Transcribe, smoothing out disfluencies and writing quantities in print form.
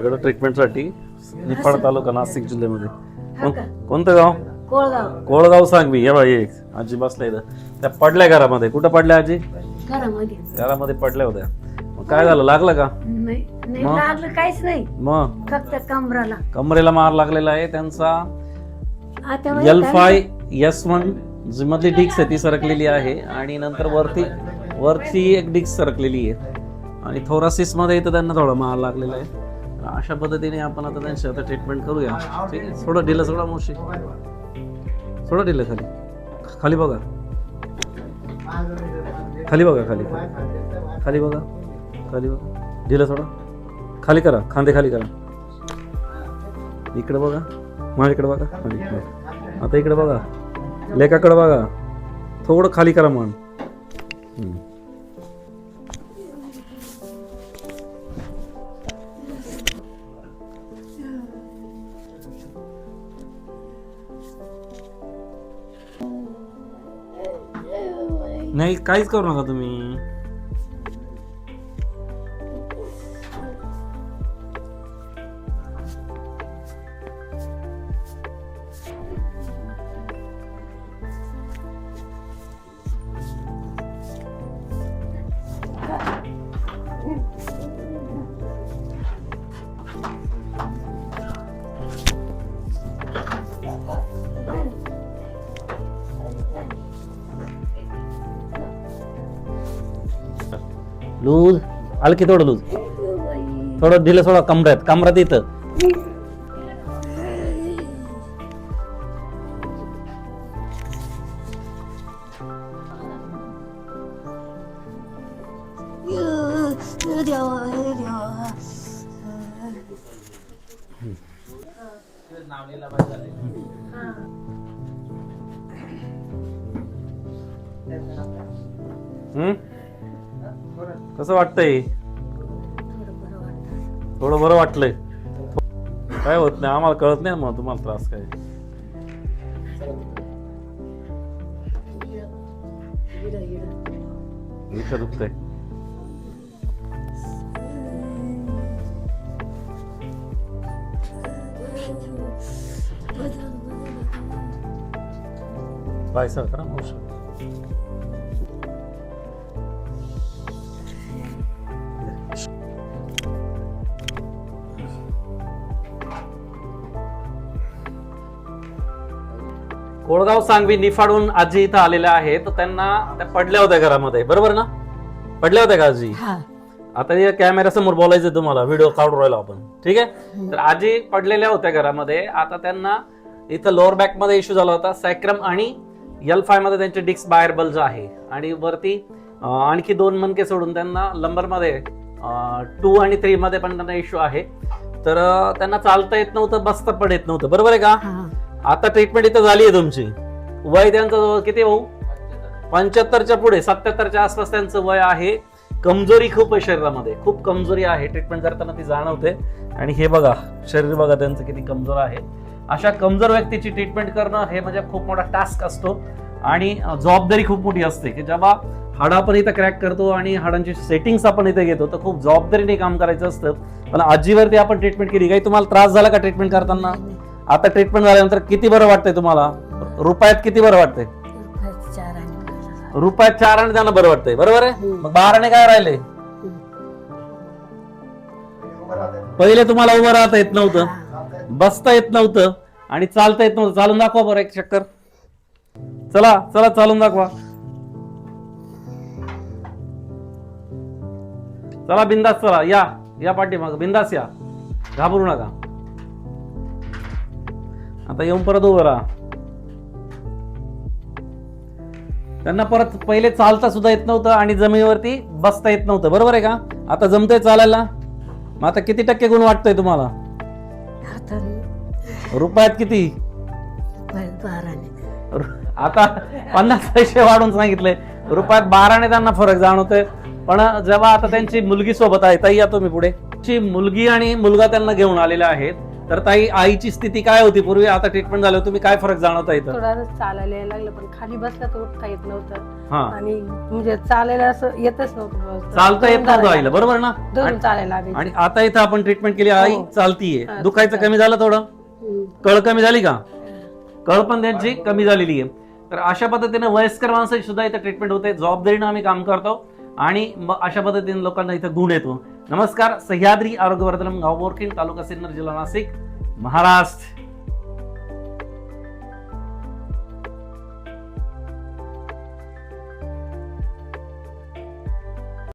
ट्रीटमेंटसाठी निफाड तालुका नाशिक जिल्ह्यामध्ये. कोणतं गाव? कोळगाव. कोळगाव सांगवी. हे बाई आजी बसल्या इथं. त्या पडल्या घरामध्ये. कुठं पडल्या आजी? घरामध्ये. घरामध्ये पडल्या होत्या. मग काय झालं? लागलं का? नाही नाही लागलं काहीच नाही. मग फक्त कमराला. कमरेला मार लागलेला आहे त्यांचा. आता L5S1 जी मधली डिक्स आहे ती सरकलेली आहे आणि नंतर वरती एक डिक्स सरकलेली आहे आणि थोरासिस मध्ये इथं त्यांना थोडा मार लागलेला आहे. अशा पद्धतीने आपण आता त्यांची आता ट्रीटमेंट करूया. ठीक आहे. थोडं ढिलं सोडा मावशी. थोडं ढिलं खाली. खाली बघा. खाली बघा. खाली खाली बघा. खाली बघा. ढिलं सोडा. खाली करा. खांदे खाली करा. इकडे बघा. माझ्याकडे बघा. खाली. आता इकडे बघा. लेकाकडे बघा. थोडं खाली करा मान. नाही काहीच करू नका तुम्ही. लूज आलं की थोडं लूज. थोडं ढिलं सोडा. कमरात इथं. कसं वाटतंय? थोडं बरं वाटलंय. काय होत नाही आम्हाला कळत नाही मग तुम्हाला त्रास काय. इथं दुखतंय. पाय सर करा मावशी. कोळगाव सांगवी निफाडून आजी इथं आलेल्या आहे. तर त्यांना त्या पडल्या होत्या घरामध्ये. बरोबर ना? पडल्या होत्या का आजी? आता या कॅमेरा समोर बोलायचं तुम्हाला. व्हिडिओ काढून राहिलो आपण. ठीक आहे. तर आजी पडलेल्या होत्या घरामध्ये. आता त्यांना इथं लोअर बॅक मध्ये इश्यू झाला होता. सॅक्रम आणि L5 मध्ये त्यांचे डिस्क बाहेर बल्ज आहे आणि वरती आणखी 2 मणके सोडून त्यांना लंबर मध्ये 2 आणि 3 मध्ये पण त्यांना इश्यू आहे. तर त्यांना चालता येत नव्हतं. बसता पण येत नव्हतं. बरोबर आहे का? आता ट्रीटमेंट इथं झाली आहे तुमची. वय त्यांचं किती भाऊ? 75च्या पुढे. 77च्या आसपास त्यांचं वय आहे. कमजोरी खूप आहे शरीरामध्ये. खूप कमजोरी आहे. ट्रीटमेंट करताना ती जाणवते. आणि हे बघा शरीर बघा त्यांचं किती कमजोर आहे. अशा कमजोर व्यक्तीची ट्रीटमेंट करणं हे म्हणजे खूप मोठा टास्क असतो आणि जबाबदारी खूप मोठी असते. की जेव्हा हाड आपण इथं क्रॅक करतो आणि हाडांची सेटिंग्स आपण इथे घेतो तर खूप जबाबदारीने काम करायचं असतं. पण आजीवरती आपण ट्रीटमेंट केली. काही तुम्हाला त्रास झाला का ट्रीटमेंट करताना? आता ट्रीटमेंट झाल्यानंतर किती बरं वाटतंय तुम्हाला? रुपयात किती बरं वाटतंय? रुपयात 4 आणि त्यांना बरं वाटतंय. बरोबर आहे. मग 12 काय राहिले? पहिले तुम्हाला उभं राहता येत नव्हतं, बसता येत नव्हतं आणि चालता येत नव्हतं. चालून दाखवा बरं एक चक्कर. चला चला चालून दाखवा. चला बिंदास चला. या पाठीमाग बिंदास या. घाबरू नका. आता येऊन परत उभं राहा. त्यांना परत पहिले चालता सुद्धा येत नव्हतं आणि जमिनीवरती बसता येत नव्हतं. बरोबर आहे का? आता जमतंय चालायला. मग आता किती टक्के गुण वाटतंय तुम्हाला? रुपयात किती? 12. आता 50 पैसे वाढून सांगितले. रुपयात 12 त्यांना फरक जाणवतोय. पण जेव्हा आता त्यांची मुलगी सोबत आहे. ताई या तुम्ही पुढे. मुलगी आणि मुलगा त्यांना घेऊन आलेले आहेत तर ताई आईची स्थिती काय होती पूर्वी, आता ट्रीटमेंट झालं तुम्ही काय फरक जाणवता इथं? थोडा चालायला यायला लागलं, पण खाली बसला तर उठता येत नव्हतं हा, आणि म्हणजे चालायला असं येतच नव्हतं. चालता येत नव्हतं आईला, बरोबर ना? धरून चालायला लागायचं. आणि आता इथं आपण ट्रीटमेंट केली, आई हो. चालतीये, हा, दुखायचं कमी झालं थोडं, कळ कमी झाली का? कळ पण त्यांची कमी झालेली आहे. तर अशा पद्धतीने वयस्कर माणसाची सुद्धा इथं ट्रीटमेंट होते, जबाबदारीनं आम्ही काम करतो आणि मग अशा पद्धतीने लोकांना इथं गुण येतो. नमस्कार, सह्याद्री आरोग्य वर्धनम, गाव बोरखेड, तालुका सिन्नर, जिल्हा नाशिक, महाराष्ट्र.